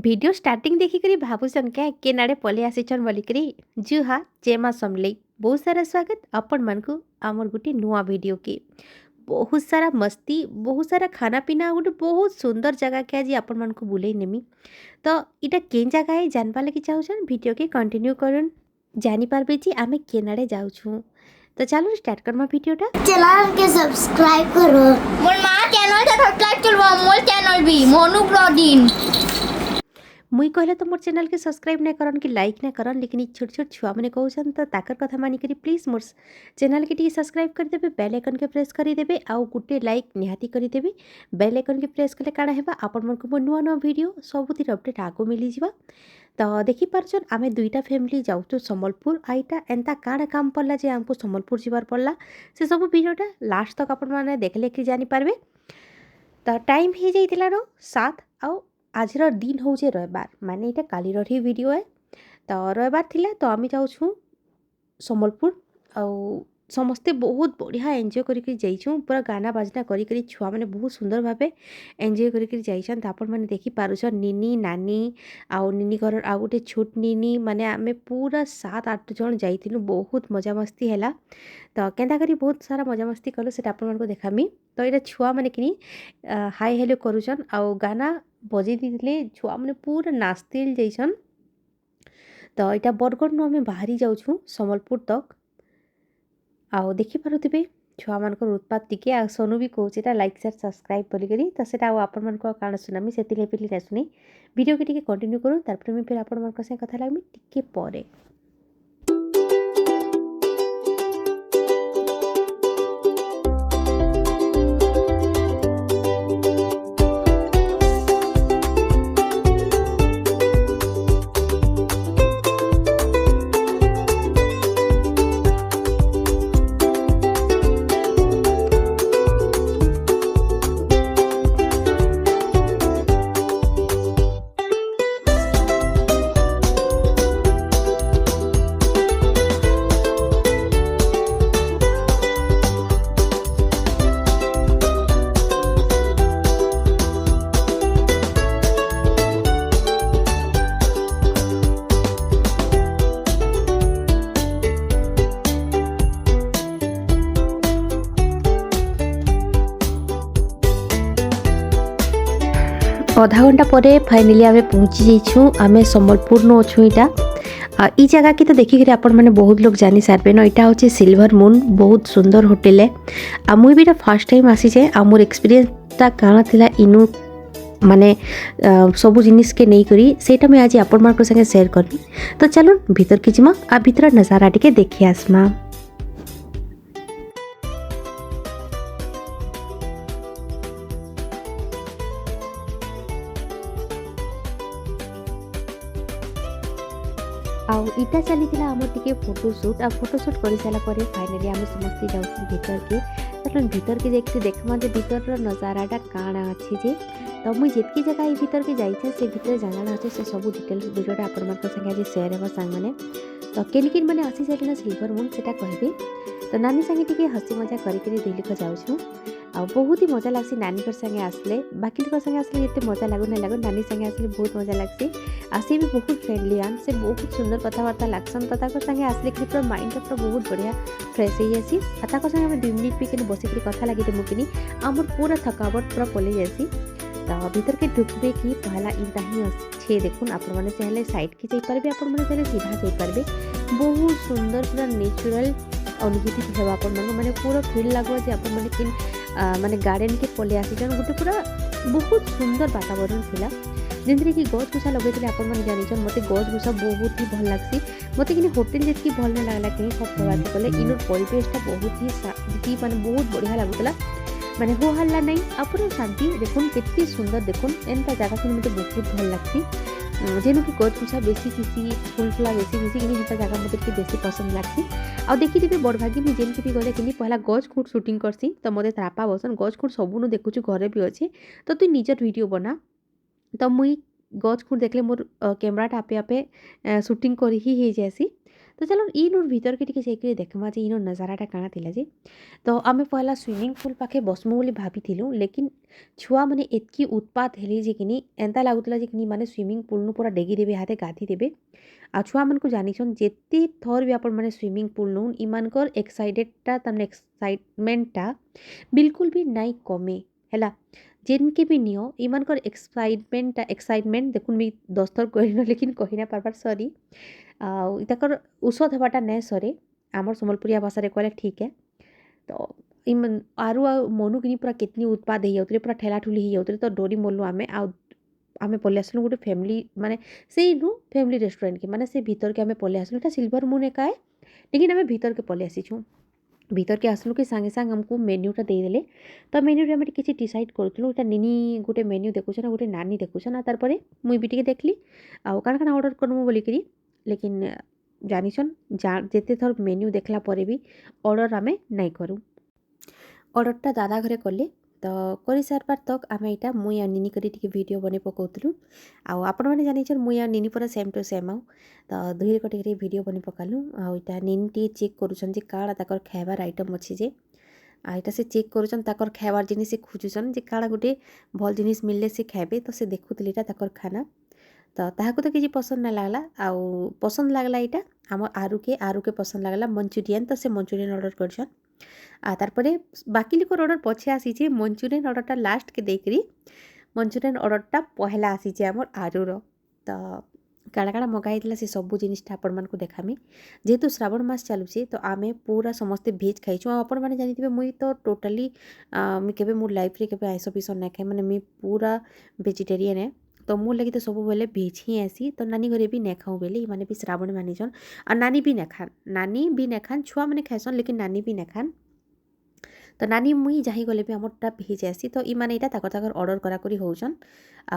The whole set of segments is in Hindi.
वीडियो स्टार्टिंग देखिकरी भावुसन क्या केन आड़े पलि आसिछन बोलिकरी जुहा जेमा समलेई बहुत सारा स्वागत आपण मानकु आमर गुटे नुआ वीडियो के बहुत सारा मस्ती बहुत सारा खाना पीना गोटे बहुत सुंदर जगह के आज आपण मानकु बुलेई नेमी तो इटा केन जगह है जानबा लगी चाहछन वीडियो के कंटिन्यू करन जानि पारबे जी आमे केन आड़े जाउछु तो चलो स्टार्ट करमा वीडियोटा चैनल के सब्सक्राइब करो मोर मां चैनल के सब्सक्राइब करवा मोर चैनल भी मोनू ब्लॉगिंग मुई कहले तो मोर चैनल के सब्सक्राइब नहीं करन कि लाइक नहीं करन लेकिन ई छोट छोट छुआ मैंने कहछन तो ताकर कथा मानी करी प्लीज मोर चैनल के टी सब्सक्राइब कर देबे बेल आइकन के प्रेस करी देबे आउ गुटे लाइक निहाती करी देबे बेल आइकन के प्रेस कले काड़ा हेबा आपन मन को नुआ नुआ वीडियो सबुतिर अपडेट आगो मिली जिबा तो देखि पारछन आमे दुईटा फैमिली जाउछु सम्बलपुर आईटा एंता काड़ा काम पड़ला जे हमको सम्बलपुर जिबार पड़ला से सब वीडियोटा लास्ट तक आपन माने देखले कि जानि पारबे तो टाइम हो जाइतिला रो 7 आउ आज दिन हूँ रविवार माने ये कालीर ही वीडियो है तो रविवार थिला तो आम जाऊँ सम्बलपुर आउ समस्ते बहुत बढ़िया एंजॉय करके जाइछुं पूरा गाना बाजना करी छुआ मैंने बहुत सुंदर भावे एंजॉय करके जाइछन तो आपण मैंने देखि पारुछन निनी नानी आउ निनी घर आउ गोटे छोट निनी माने आमे पूरा 7-8 जन जाइथिलु बहुत मजा मस्ती हैला तो केंता करी बहुत सारा मजा मस्ती कलु सेटा आपण मानको देखामी तो ये छुआ मैंने किनी हाय हेलो करुछन आउ गाना बजे दिले छुआ मैंने पूरा नाचतिल जाइछन तो यहाँ बरगढ़ नु आमे बाहरी जाउछु सम्बलपुर तक आउ देखि पारुथिबे छुआ मानकर उत्पात टिके आ सोनू भी कहूँ लाइक शेयर सब्सक्राइब करी तो सेटा आपण मानको काण सुनामी सेतिले पिली ना सुनी वीडियो के टिके कंटिन्यू करू तारपर मैं फिर आपण मानक से कथा लागमी टिके परे आधा घंटा पर फाइनाली आम पहुँची जाइछुं आमे सम्बलपुर नो अच्छु इटा ई जगह की तो देखिक आपण मैंने बहुत लोग जानी सारे न यहाँ हूँ सिल्वर मून बहुत सुंदर होटेल है आ मुई भी फर्स्ट टाइम आसी जाए आ मोर एक्सपीरियंसटा काना थिला इनु माने सबू जिनिस के नहीं करी सेटा मैं आज आपण मानक संगे शेयर करनी तो चलो भीतर की जिमा आ भीतर नजारा टिके देखि आसमा आउ इटा चली आमर टिके फोटोशूट आ फोटोशूट कर सारा फाइनाली आम समस्ते जाऊँ भीतर के चलो भीतर के जाइए देखमा जे भीतर नजाराटा काଣା अच्छी जे तो मुझे जितकी जगह भीतर के जाइए से भीतर जाना अच्छे से सब डिटेल्स वीडियोटा आपण संगे आज शेयर हेबा सांग मैंने तो केन केन मैंने आसी सारे सिल्वर मून से कहबे तो नानी संगे टिके हसी मजा करी दिल्ली जाऊँ आ बहुत ही मजा लगसी नानी संगे आसले बाकी लोग संगे आसले जिते मजा लगू ना लगू नानी संगे आसले बहुत मजा लगसी आसी भी बहुत फ्रेंडली आन से बहुत सुंदर कथबार्ता लगसन तो संगे आसले कि पूरा माइंड पूरा बहुत बढ़िया फ्रेश हो जासी संगे आम 2 मिनिट भी बसिक कथा लगे मुकिनी आमर पूरा थकावट पूरा पलि जासी तो भीतर के ढुकबे कि पहला इंता ही अच्छे देखुन आपण मैंने चाहे साइड की जापारे आपण मैंने चाहे सीधा जापारे बहुत सुंदर पूरा नेचुरल अनुभूति हेबा आपण मैंने पूरा फील लगवा जे आपण मैंने किन माने गार्डन के पलि आसीछन गोटे पूरा बहुत सुंदर वातावरण थिला जेंतरे कि गछ गुछा लगे आपण मैंने जानिछन मते गछ गुछा बहुत ही भल लागसी मते कि होटेल जेतकी भल ना लागला कहीं सब बात कले इनर परिवेशटा बहुत ही माने बहुत बढ़िया लागुतला माने हो हल्ला नहीं अपन शांति देखुन केते सुंदर देखुन एंता जगह कि मते बहुत भल लागसी जेनु कि गछ गुछा बेसी किसी फूल फुला बेसी किसी कि हिता जगह मते कि बेसी पसंद लागसी आ देखि देबे बड़ भागी मु जेन भी गले कि पहला गछ खुट शूटिंग करसी तो मते त्रापा बसन गछ खुट सबुनु देखुछु घरे भी अछि तो तू निजर वीडियो बना तो मुई गछ खुट देखले मोर कैमराटा आपे आपे शूटिंग करी ही जासी ତ ଚାଲୁନ୍ ଇନୁର୍ ଭିତର୍କେ ଟିକେ ଯାଇକିରି ଦେଖ୍ମା ଯେ ଇନର୍ ନଜାରାଟା କାଣା ଥିଲା ଯେ। ତ ଆମେ ପହେଲା ସୁଇମିଂ ପୁଲ୍ ପାଖେ ବସ୍ମୁ ବୋଲି ଭାବିଥିଲୁ, ଲେକିନ୍ ଛୁଆମାନେ ଏତ୍କି ଉତ୍ପାତ୍ ହେଲେ ଯେ କିନି ଏନ୍ତା ଲାଗୁଥିଲା ଯେ କିନି ମାନେ ସୁଇମିଂ ପୁଲ୍‌ନୁ ପୁରା ଡେଗିଦେବେ ଇହାଦେ ଗାଧିଦେବେ। ଆଉ ଛୁଆମାନ୍କୁ ଜାନିଛନ୍ ଯେତେ ଥର୍ ବି ଆପଣମାନେ ସୁଇମିଂ ପୁଲ୍ ନଉନ୍ ଇମାନଙ୍କର୍ ଏକ୍ସାଇଟେଡ୍‌ଟା ତାମାନେ ଏକ୍ସାଇଟମେଣ୍ଟଟା ବିଲକୁଲ୍ ବି ନାଇଁ କମେ ହେଲା। ଯେନ୍‌କେ ବି ନିଅ ଇମାନଙ୍କର୍ ଏକ୍ସାଇଟମେଣ୍ଟ ଦେଖୁନ୍ ମୁଇଁ 10 ଥର୍ କହିନ ଲେକିନ୍ କହି ନାଇଁ ପାର୍ବାର୍ ସରି। ଆଉ ଇତାକର୍ ଉସତ୍ ହେବାଟା ନାଇଁ ସରେ, ଆମର୍ ସମ୍ବଲପୁରିଆ ଭାଷାରେ କହେଲେ ଠିକ୍ ଏ। ତ ଆରୁ ମନୁ କିନି ପୁରା କେତ୍ନି ଉତ୍ପାତ୍ ହେଇଯାଉଥିଲେ, ପୁରା ଠେଲାଠୁଲି ହେଇଯାଉଥିଲେ, ତ ଡରି ମର୍ଲୁ ଆମେ ପଲେଇ ଆସ୍‌ଲୁ ଗୁଟେ ଫ୍ୟାମିଲି ମାନେ ସେଇନୁ ଫ୍ୟାମିଲି ରେଷ୍ଟୁରାଣ୍ଟକେ ମାନେ ସେ ଭିତର୍କେ ଆମେ ପଲେଇ ଆସ୍‌ଲୁ। ଇଟା ସିଲ୍ଭର୍ ମୁନ୍ ଏକା ଏ, ଲେକିନ୍ ଆମେ ଭିତର୍କେ ପଲେଇ ଆସିଛୁଁ। ଭିତର୍କେ ଆସ୍‌ଲୁ କି ସାଙ୍ଗେ ସାଙ୍ଗ୍ ଆମ୍କୁ ମେନ୍ୟୁଟା ଦେଇଦେଲେ। ତ ମେନ୍ୟୁରେ ଆମେ କିଛି ଡିସାଇଡ୍ କରୁଥିଲୁ, ଇଟା ନିନି ଗୁଟେ ମେନ୍ୟୁ ଦେଖୁଛନ୍ ଆଉ ଗୁଟେ ନାନୀ ଦେଖୁଛନ୍। ଆଉ ତାର୍ ପରେ ମୁଇଁ ବି ଟିକେ ଦେଖ୍ଲି ଆଉ କାଣା କାଣା ଅର୍ଡ଼ର୍ କର୍ମୁ ବୋଲିକିରି। ଲେକିନ୍ ଜାନିଛନ୍ ଯେତେ ଥର୍ ମେନ୍ୟୁ ଦେଖ୍ଲା ପରେ ବି ଅର୍ଡ଼ର୍ ଆମେ ନାଇଁ କରୁ। ଅର୍ଡ଼ର୍‌ଟା ଦାଦା ଘରେ କଲେ, ତ କରିସାର୍ବାର୍ ତକ୍ ଆମେ ଇଟା ମୁଇଁ ଆଉ ନିନି କରି ଟିକେ ଭିଡ଼ିଓ ବନେଇ ପକଉଥିଲୁ। ଆଉ ଆପଣମାନେ ଜାନିଛନ୍ ମୁଇଁ ଆଉ ନିନି ପୁରା ସେମ୍ ଟୁ ସେମ୍ ଆଉ। ତ ଦୁହିଁକ ଟିକେ ଭିଡ଼ିଓ ବନେଇ ପକାଲୁ। ଆଉ ଇଟା ନିନି ଟିକେ ଚେକ୍ କରୁଛନ୍ ଯେ କାଣା ତାକର୍ ଖାଏବାର୍ ଆଇଟମ୍ ଅଛି ଯେ। ଆଉ ଇଟା ସେ ଚେକ୍ କରୁଛନ୍ ତାକର୍ ଖାଏବାର୍ ଜିନିଷ୍ ସେ ଖୁଜୁଛନ୍ ଯେ କାଣା ଗୁଟେ ଭଲ୍ ଜିନିଷ୍ ମିଲ୍ଲେ ସେ ଖାଏବେ। ତ ସେ ଦେଖୁଥିଲେ ଇଟା ତାକର୍ ଖାନା। ତ ତାହାକୁ ତ କିଛି ପସନ୍ଦ୍ ନାଇଁ ଲାଗ୍ଲା, ଆଉ ପସନ୍ଦ୍ ଲାଗ୍ଲା ଇଟା ଆମର୍ ଆରୁକେ ପସନ୍ଦ୍ ଲାଗ୍ଲା ମଞ୍ଚୁରିଆନ୍। ତ ସେ ମଞ୍ଚୁରିଆନ୍ ଅର୍ଡ଼ର୍ କରିଛନ୍। ଆଉ ତାର୍ ପରେ ବାକି ଲୁକର୍ ଅର୍ଡ଼ର୍ ପଛେ ଆସିଛେ, ମଞ୍ଚୁରିଆନ୍ ଅର୍ଡ଼ର୍‌ଟା ଲାଷ୍ଟ୍‌କେ ଦେଇକିରି ମଞ୍ଚୁରିଆନ୍ ଅର୍ଡ଼ର୍‌ଟା ପହେଲା ଆସିଛେ ଆମର୍ ଆରୁର। ତ କାଣା କାଣା ମଗା ହେଇଥିଲା ସେ ସବୁ ଜିନିଷ୍‌ଟା ଆପଣମାନ୍କୁ ଦେखाମି। ଯେହେତୁ ଶ୍ରାବଣ ମାସ୍ ଚାଲୁଛେ ତ ଆମେ ପୁରା ସମସ୍ତେ ଭେଜ୍ ଖାଇଛୁଁ। ଆଉ ଆପଣମାନେ ଜାନିଥିବେ ମୁଇଁ ତ ଟୋଟାଲି ମୁଇଁ କେବେ ମୋର୍ ଲାଇଫ୍‌ରେ କେବେ ଆଇଁଷ ଫାଇଁଷ ନାଇଁ ଖାଏ, ମାନେ ମୁଇଁ ପୁରା ଭେଜିଟେରିଆନ୍ ଏ। ତ ମୋର୍ ଲାଗି ତ ସବୁବେଲେ ଭେଜ୍ ହିଁ ଆଏସି। ତ ନାନୀ ଘରେ ବି ନାଇଁ ଖାଉଁ ବେଲେ ଇମାନେ ବି ଶ୍ରାବଣ ମାନିଛନ୍। ଆଉ ନାନୀ ବି ନାଇଁ ଖାନ୍, ଛୁଆମାନେ ଖାଏସନ୍ ଲେକିନ୍ ନାନୀ ବି ନାଇଁ ଖାନ୍। ତ ନାନୀ ମୁଇଁ ଯାହିଁ ଗଲେ ବି ଆମର୍ଟା ଭେଜ୍ ଆଏସି। ତ ଇମାନେ ଇଟା ତାକର୍ ଅର୍ଡ଼ର୍ କରାକରି ହଉଛନ୍।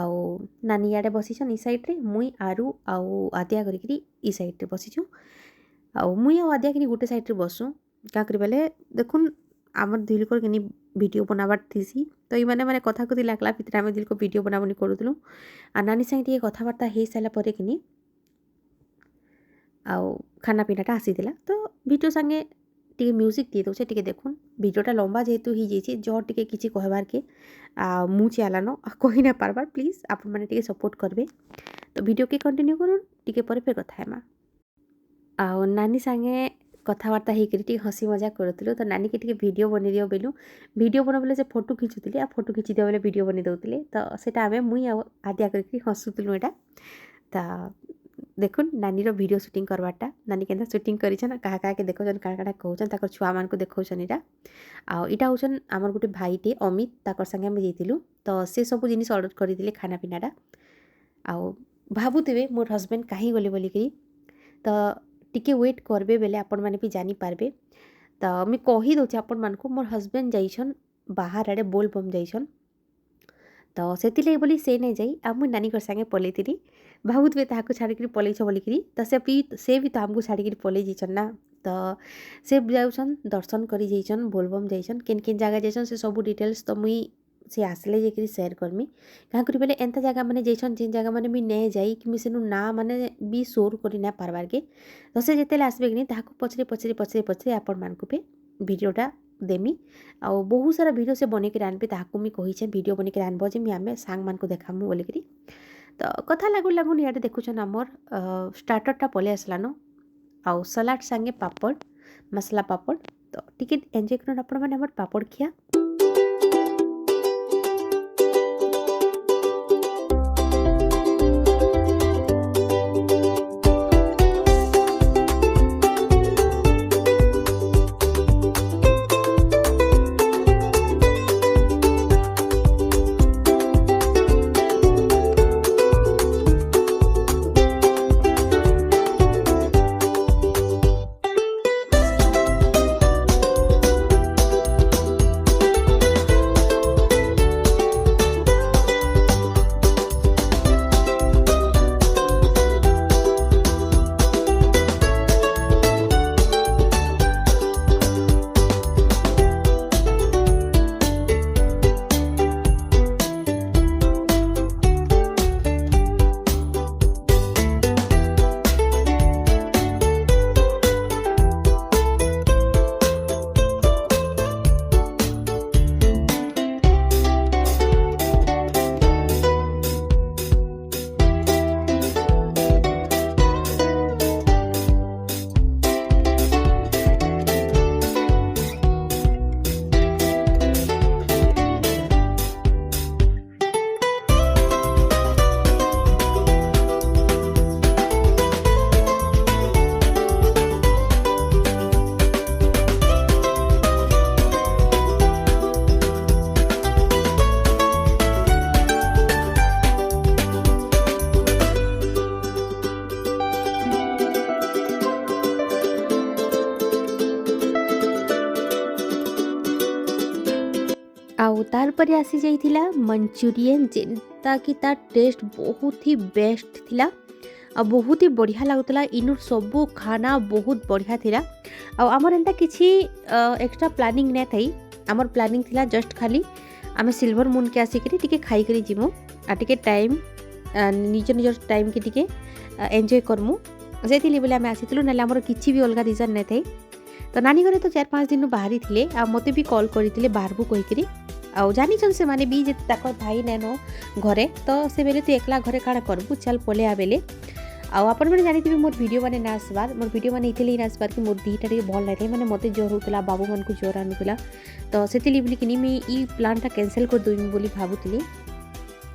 ଆଉ ନାନୀ ଇଆଡ଼େ ବସିଛନ୍ ଇ ସାଇଡ଼୍‌ରେ, ମୁଇଁ ଆରୁ ଆଉ ଆଦ୍ୟା କରିକିରି ଇ ସାଇଡ଼୍‌ରେ ବସିଛୁଁ। ଆଉ ମୁଇଁ ଆଉ ଆଦ୍ୟା କିନି ଗୁଟେ ସାଇଡ଼୍‌ରେ ବସୁଁ। କାଁ କରି ବେଲେ ଦେଖୁନ୍ ଆମର୍ ଦୁଇ ଲୁକର୍ କିନି ଭିଡ଼ିଓ ବନାବାର୍ ଥିସି। ତ ଇମାନେ ମାନେ କଥା କୁଥି ଲାଗ୍ଲା ଭିତ୍ରେ ଆମେ ଦୁଇ ଲୁକ ଭିଡ଼ିଓ ବନାବନି କରୁଥିଲୁଁ। ଆଉ ନାନୀ ସାଙ୍ଗେ ଟିକେ କଥାବାର୍ତ୍ତା ହେଇସାର୍ଲା ପରେ କିନି ଆଉ ଖାନା ପିନାଟା ଆସିଥିଲା। ତ ଭିଡ଼ିଓ ସାଙ୍ଗେ ଟିକେ ମ୍ୟୁଜିକ୍ ଦେଇ ଦଉଛେ, ଟିକେ ଦେଖୁନ୍। ଭିଡ଼ିଓଟା ଲମ୍ବା ଯେହେତୁ ହେଇଯାଇଛେ ଜହ ଟିକେ କିଛି କହେବାର୍କେ ମୁହଁ ଚିଆଲାନ କହି ନାଇଁ ପାର୍ବାର୍, ପ୍ଲିଜ୍ ଆପଣମାନେ ଟିକେ ସପୋର୍ଟ୍ କର୍ବେ। ତ ଭିଡ଼ିଓକେ କଣ୍ଟିନ୍ୟୁ କରୁନ୍, ଟିକେ ପରେ ଫେର୍ କଥା ହେମା। ଆଉ ନାନୀ ସାଙ୍ଗେ କଥାବାର୍ତ୍ତା ହେଇକିରି ଟିକେ ହସି ମଜାକ୍ କରୁଥିଲୁ। ତ ନାନୀକେ ଟିକେ ଭିଡ଼ିଓ ବନେଇ ଦିଅ ବେଲୁ, ଭିଡ଼ିଓ ବନେଇ ବେଲେ ସେ ଫଟୋ ଖିଚୁଥିଲେ, ଆଉ ଫଟୋ ଖିଚି ଦିଅ ବେଲେ ଭିଡ଼ିଓ ବନେଇ ଦଉଥିଲେ। ତ ସେଟା ଆମେ ମୁଇଁ ଆଉ ଆଦ୍ୟା କରିକିରି ହସୁଥିଲୁ ଏଟା। ତ ଦେଖୁନ୍ ନାନୀର ଭିଡ଼ିଓ ସୁଟିଂ କର୍ବାର୍ଟା, ନାନୀ କେନ୍ତା ସୁଟିଂ କରିଛନ୍, କାହା କାହାକେ ଦେଖଉଛନ୍, କାଣା କାଣା କହୁଛନ୍, ତାକର୍ ଛୁଆମାନ୍କୁ ଦେଖଉଛନ୍ ଇଟା। ଆଉ ଇଟା ହଉଛନ୍ ଆମର୍ ଗୁଟେ ଭାଇଟେ ଅମିତ୍, ତାକର୍ ସାଙ୍ଗେ ଆମେ ଯାଇଥିଲୁ। ତ ସେ ସବୁ ଜିନିଷ୍ ଅର୍ଡ଼ର୍ କରିଥିଲେ ଖାନା ପିନାଟା। ଆଉ ଭାବୁଥିବେ ମୋର୍ ହଜବେଣ୍ଡ୍ କାହିଁ ଗଲେ ବୋଲିକିରି, ତ ଟିକେ ୱେଟ୍ କର୍ବେ ବେଲେ ଆପଣମାନେ ବି ଜାନିପାର୍ବେ। ତ ମୁଇଁ କହି ଦଉଛେ ଆପଣମାନ୍କୁ ମୋର୍ ହଜବେଣ୍ଡ୍ ଯାଇଛନ୍ ବାହାର୍ ଆଡ଼େ ବୋଲ୍‌ବମ୍ ଯାଇଛନ୍। ତ ସେଥିର୍ଲାଗି ବୋଲି ସେ ନାଇଁ ଯାଇ ଆଉ ମୁଇଁ ନାନୀଙ୍କର୍ ସାଙ୍ଗେ ପଲେଇଥିଲି। ଭାବୁଥିବେ ତାହାକୁ ଛାଡ଼ିକିରି ପଲେଇଛ ବୋଲିକିରି, ତ ସେ ବି ତ ଆମ୍କୁ ଛାଡ଼ିକିରି ପଲେଇ ଯାଇଛନ୍ ନା। ତ ସେ ଯାଉଛନ୍ ଦର୍ଶନ୍ କରି ଯାଇଛନ୍, ବୋଲ୍‌ବମ୍ ଯାଇଛନ୍। କେନ୍ କେନ୍ ଜାଗା ଯାଇଛନ୍ ସେ ସବୁ ଡିଟେଲ୍ସ ତ ମୁଇଁ ସେ ଆସ୍ଲେ ଯାଇକିରି ସେୟାର୍ କର୍ମି। କାଁ କରି ବେଲେ ଏନ୍ତା ଜାଗାମାନେ ଯାଇଛନ୍ ଯେନ୍ ଜାଗାମାନେ ମୁଇଁ ନାଇଁ ଯାଇ କି ମୁଇଁ ସେନୁ ନାଁ ମାନେ ବି ସୋର୍ କରି ନାଇଁ ପାର୍ବାର୍କେ। ତ ସେ ଯେତେବେଲେ ଆସ୍ବେ କିନି ତାହାକୁ ପଚ୍ରେଇ ଆପଣମାନ୍କୁ ବି ଭିଡ଼ିଓଟା ଦେମି। ଆଉ ବହୁତ୍ ସାରା ଭିଡ଼ିଓ ସେ ବନେଇକିରି ଆନ୍ବେ, ତାହାକୁ ମୁଇଁ କହିଛେଁ ଭିଡ଼ିଓ ବନେଇକିରି ଆନ୍ବ ଯେ ମୁଇଁ ଆମେ ସାଙ୍ଗ୍‌ମାନ୍କୁ ଦେખાମୁ ବୋଲିକିରି। ତ କଥା ଲାଗୁନ୍ ଇଆଡ଼େ ଦେଖୁଛନ୍ ଆମର୍ ଷ୍ଟାର୍ଟର୍‌ଟା ପଲେଇ ଆସ୍ଲାନ। ଆଉ ସଲାଡ଼୍ ସାଙ୍ଗେ ପାପଡ଼୍, ମସ୍ଲା ପାପଡ଼୍। ତ ଟିକେ ଏନ୍ଜୟ କରୁନ୍ ଆପଣମାନେ ଆମର୍ ପାପଡ଼୍ ଖିଆ। तारपर आसी जाइथिला मंचूरियन जेनता कि तार टेस्ट बहुत ही बेस्ट थिला आ बहुत ही बढ़िया लागुतला। इनु सबू खाना बहुत बढ़िया थिला। आ हमर एंता किछि एक्स्ट्रा प्लानिंग नै थई। हमर प्लानिंग थिला जस्ट खाली आमे सिल्वर मून के आसिकरी टिके खाई करी जिमु आ टिके टाइम निज निज टाइम के टिके एन्जॉय करमु सेथिली बोले आमे आसितलु नले हमर किछि भी अलगा रीजन नै थई। तो नानी घरे तो 4-5 दिन बाहरी थिले आ मते भी कॉल करिथिले बाहरबू कहि करी आ जानी छन से माने भी जे ताकर भाई नेनो घरे तो से बेले तू एकला घरे काडा करबू चल पले आ बेले आ अपन माने जानिथिबे मोर वीडियो माने ना आसबार मोर वीडियो माने इथिले ना आसबार कि मोर दीटा रे भल लागे माने मते जोर होतला बाबू मन को जोर आनुतला तो सेथिली बोली कि मी ई प्लान ता कैंसिल कर दोइम बोली भाबुतली।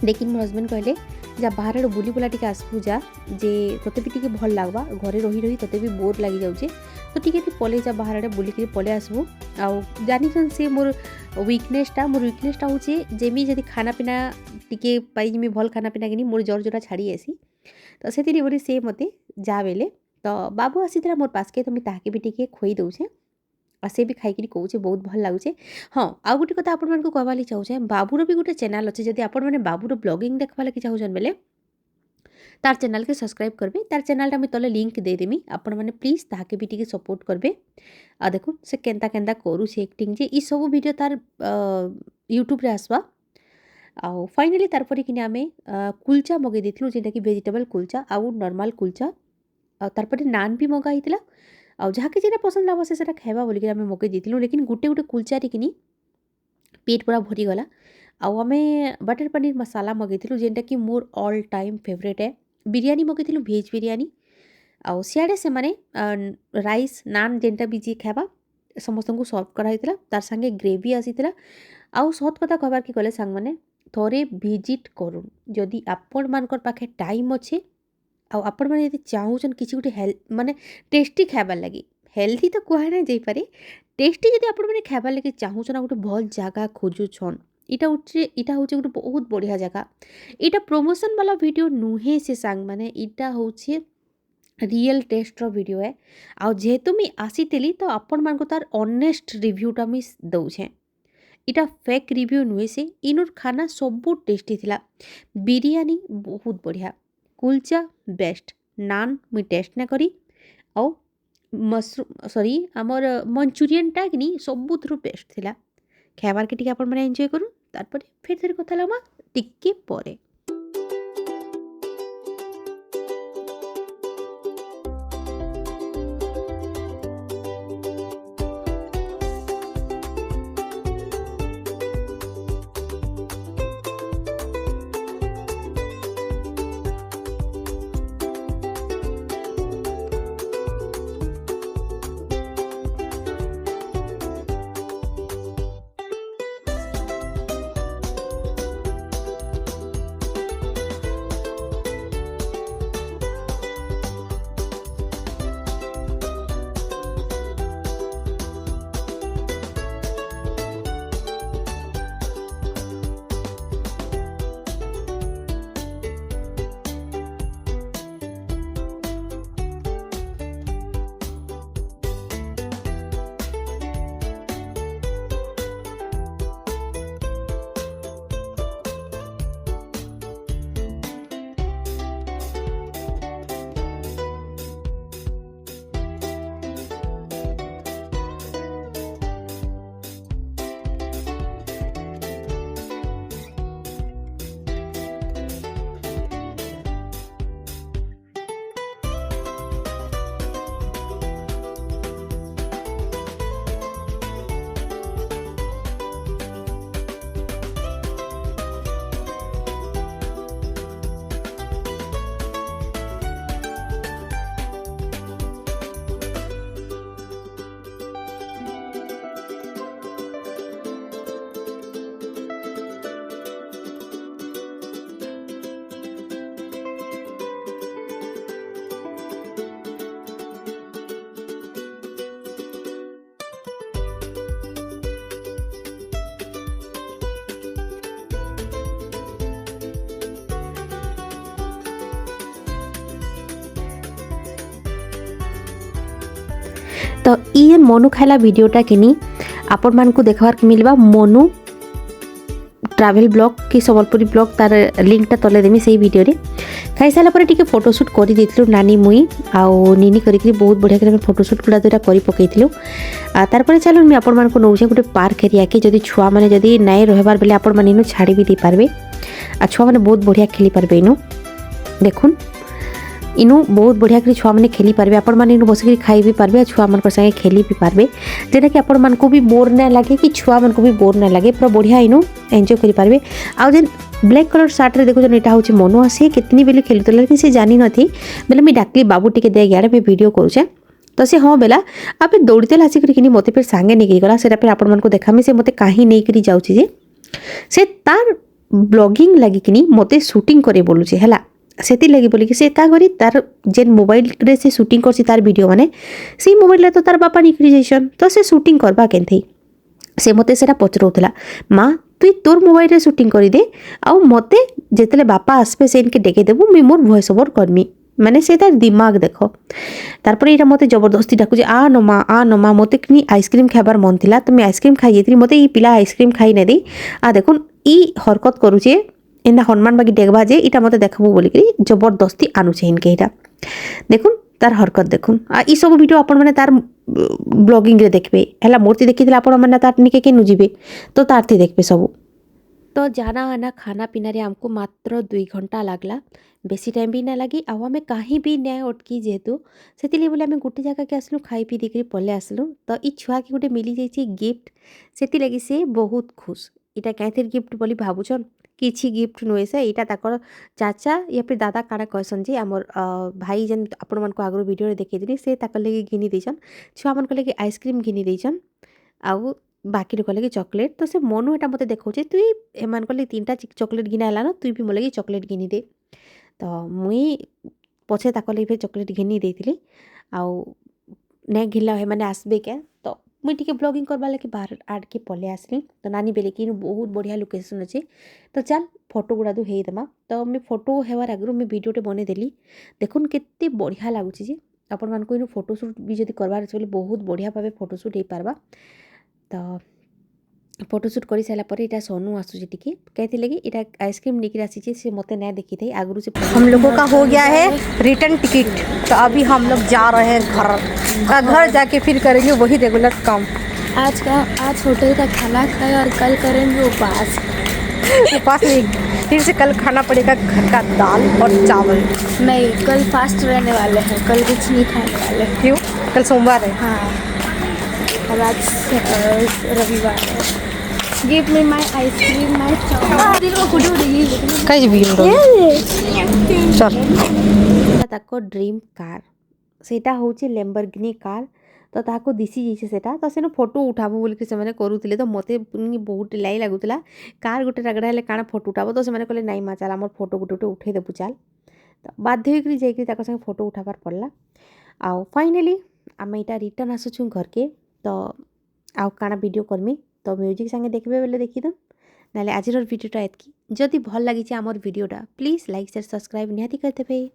लेकिन मोर हस्बैंड कहले जा बाहर बुली बुला टिके आसबू जा जे तोते भी टिके भल लागबा घरे रही रही तोते भी बोर लागी जाउचे तो टिके ती पले जा बाहर आडे बुली के पले आसबू आ जानी छन से मोर वीकनेसटा होचे जेमी जदी खाना पीना टिके पाई जिमी भल खाना पीना किनी मोर जोर जोरा छाड़ी आसी तो सेतिरी बोली से मते जा बेले तो बाबू आसीतला मोर पास के तो मी ताके भी टिके खोई दउछे आ से भी खाई करी कहूचे बहुत भल लागुचे। हाँ आ गुटे कथा आपण मानकु कहबाली चाहूचे बाबूर भी गुटे चैनल अच्छे जदी आपण माने बाबूर ब्लॉगिंग देखबा लागि चाहूछन बेले तार चैनल के सब्सक्राइब करबे तार चैनल टा मी तले लिंक दे देमी आपण माने प्लीज ताके भी टिके सपोर्ट करबे। आ देखो से केंता केंता करू से एक्टिंग जे ई सब वीडियो तार यूट्यूब रे आसबा आ फाइनली तार परे किने आमे कुलचा मगे देथिलु जेटा कि वेजिटेबल कुलचा आ नॉर्मल कुलचा आ तार परे नान भी मगा हितला आ जहा के जेटा पसंद लागबा से सेटा खाइबा बोली के आमे मगे देथिलु। लेकिन गुटे गुटे कुलचा रे किनी पेट पूरा भरी गला आ आमे बटर पनीर मसाला मगेथिलु जेनटा कि मोर ऑल टाइम फेवरेट है। बिरयानी मगेथिलु भेज बिरयानी आ सियाडे से माने राइस नान जेनटा भी जी खाइबा समस्त को सर्व करा हितला तार संगे ग्रेवी आसीतला। आ सत कथा कहबार के गले सांग माने थोरे विजिट करूँ जदि आपण मानकर पाखे टाइम अच्छे आ आपण माने यदि चाहूछन किछि गुटे हेल्थ माने टेस्टी खाइबार लागि हेल्थी तो कहे ना जाई पारे टेस्टी जदि आपण माने खाइबार लागि चाहूछन गुटे भल जगह खोजुछन इटा होचे गुटे बहुत बढ़िया जगह। इटा प्रमोशन वाला वीडियो नुहे से सांग माने इटा होचे रियल टेस्ट रो वीडियो है आ जेहेतु मी आसीतेली तो आपण मान को तार ऑनेस्ट रिव्यूटा मी दउछे इटा फेक रिव्यू नुहे से इनर खाना सबू टेस्टी थिला। बिरयानी बहुत बढ़िया कुलचा बेस्ट नान मुई टेस्ट ना करी और मशरूम सॉरी आमर मंचूरियन टा कि सबू थ्रू बेस्ट थिला खाइबार के टिके आपण माने एन्जॉय करू तार फिर थेर कथा लमा टिके परे। तो ये मोनू खाइला वीडियोटा किनी आपण मान को देखबार के मिलबा मोनू ट्राभेल ब्लॉग कि सम्बलपुरी ब्लॉग तार लिंकटा तले देमी से वीडियो रे खाई सारा पर टिके फोटोशूट कर देथिलु नानी मुई आउ निनी करी बहुत बढ़िया करे फोटोशूट गुड़ा दुटा करी पकेइथिलु तार पर चलो मैं आपण मान को नौजे गोटे पार्क एरिया के जदी छुआ माने जदी नाइ रहबार बेले आपण माने इनु छाड़ी भी दे पारबे आ छुआ माने बहुत बढ़िया खेली पारबे इनु देखुन इनु बहुत बढ़िया कर छुआ मैंने खेली पारबे आपण मैंने इनु बसिक खाई भी पारबे छुआ मान संगे खेली भी पारबे जेटा कि आपण मान को भी बोर ना लगे कि छुआ मान को भी बोर ना लगे पूरा बढ़िया इनु एंजॉय करि पारबे आ जेन ब्लैक कलर शर्ट रे देखो जन एटा होची मनु आसी कितनी बेली खेलुतला कि से जानी नथी बेले मी डाकली बाबू टिके दे यार मैं वीडियो करूछे तो से हाँ बेला आप दौड़ते आसिक मते फिर सांगे नहीं गला से आपण मान को देखामी से मते काहे नहीं करी जाउची जे से तार ब्लॉगिंग लगी कि मते शूटिंग करे बोलुचे हला सेति लगी बोली कि से का करी तार जेन मोबाइल रे से शूटिंग करसी तार वीडियो माने से मोबाइल रे तो तार बापा निकरी जैसन तो से शूटिंग करबा केनथई से मते सेरा पचरौतला माँ तुई तोर मोबाइल रे शूटिंग करी दे आउ मते जेतले बापा आसबे से इनके डेके देबु मी मोर वॉइस ओवर करमी माने से तार दिमाग देखो तारपर एटा मते जबरदस्ती डाकु जे आ नमा मते कि आइसक्रीम खाबार मन थिला तो मैं आइसक्रीम खाई जेतरी मते ई पिला आइसक्रीम खाई ने दे आ देखुन ई हरकत करूचे एना हनुमान बागी डेगबा जे इटा मते देखबो बोली कि जबरदस्ती आनुचे इनके इटा देखुन तार हरकत देखुन आ ई सब वीडियो आपण माने तार ब्लॉगिंग रे देखबे हला मूर्ति देखिथिला आपण माने तार निके के नुजिबे तो तारती देखबे सब तो जाना आना खाना पीना रे हमको मात्र 2 घंटा लागला बेसी टाइम भी ना लगी आउ आम कहीं भी न्याय अटकी जेहेतु से बोले आम गोटे जगह के आसलु खाई पी देकर पले आसलु तो ई छुआ के गोटे मिली जाइए गिफ्ट से लगी से बहुत खुश इटा क्या गिफ्ट बोली भावुन किसी गिफ्ट नुहे से यहाँ ताकर चाचा या फिर दादा काଣା कहसन जे आमर भाई जेन आपण मन को आगु वीडियो देखी से ताकर लगे घिनी देछन छुआ मन को लगे आइसक्रीम घिनी देछन आउ बाकी लोक लगे चॉकलेट तो से मनु एटा मते देखौचे तुई एमान को लगे 3टा चॉकलेट घिना हला न तुई भी मोर लगे चॉकलेट घिनी दे तो मुई पछे ताकर लगे फिर चॉकलेट घिनी देथिली आउ ने घिला हे माने आसबे के तो मुई टिके ब्लॉगिंग करबा लगे बाहर आड के पले आसली तो नानी बेले कि बहुत बढ़िया लोकेशन अच्छे तो चल फोटो गुड़ा हे देमा तो मैं फोटो हेवार आगु मैं वीडियोटे बने देली देखुन केते बढ़िया लागुची जे आपण मान को फोटोशूट भी जदि करबार अछि बहुत बढ़िया भावे फोटोशूट हे पारबा तो फोटोशूट कर सारा पर इटा सोनू आसुची टिके कहते लगी इटा आइसक्रीम निकल आसी से मते नहीं देखी थी आगु से हम लोगों का हो गया है रिटर्न टिकट तो अभी हम लोग जा रहे हैं घर जाके फिर करेंगे वही रेगुलर काम। आज होटल का खाना खाए और कल करेंगे उपास नहीं फिर से कल खाना पड़ेगा घर का दाल और चावल। नहीं कल फास्ट रहने वाले हैं कल कुछ नहीं खाने वाले हैं। क्यों कल सोमवार है। हाँ और आज रविवार है। Give me my ice cream my कई भी चल ताको ड्रीम कार सेटा होची लैम्बोर्गिनी कार तो ताको दिसी जैसे सेटा तो सेनो फोटो उठाबो बोल के से माने करूतिले तो मते बहुत लाई लागुतला कार गोटे रगड़ा हेले काना फोटो उठाबो तो से माने कहले नाइ मा चल हमर फोटो गोटे उठे देबु चल तो बाध्य होइकरी जाइकरी ताको संगे फोटो उठाबार पड़ला आउ फाइनली आम इटा रिटर्न आसुछु घर के तो आउ काना वीडियो करमी तो म्यूजिक संगे देखबे बेले देखिदन नाले आजिर वीडियोटा एतकी जदि भल लागिছে आमर वीडियोटा प्लीज लाइक शेयर सब्सक्राइब निहाती करते भाई।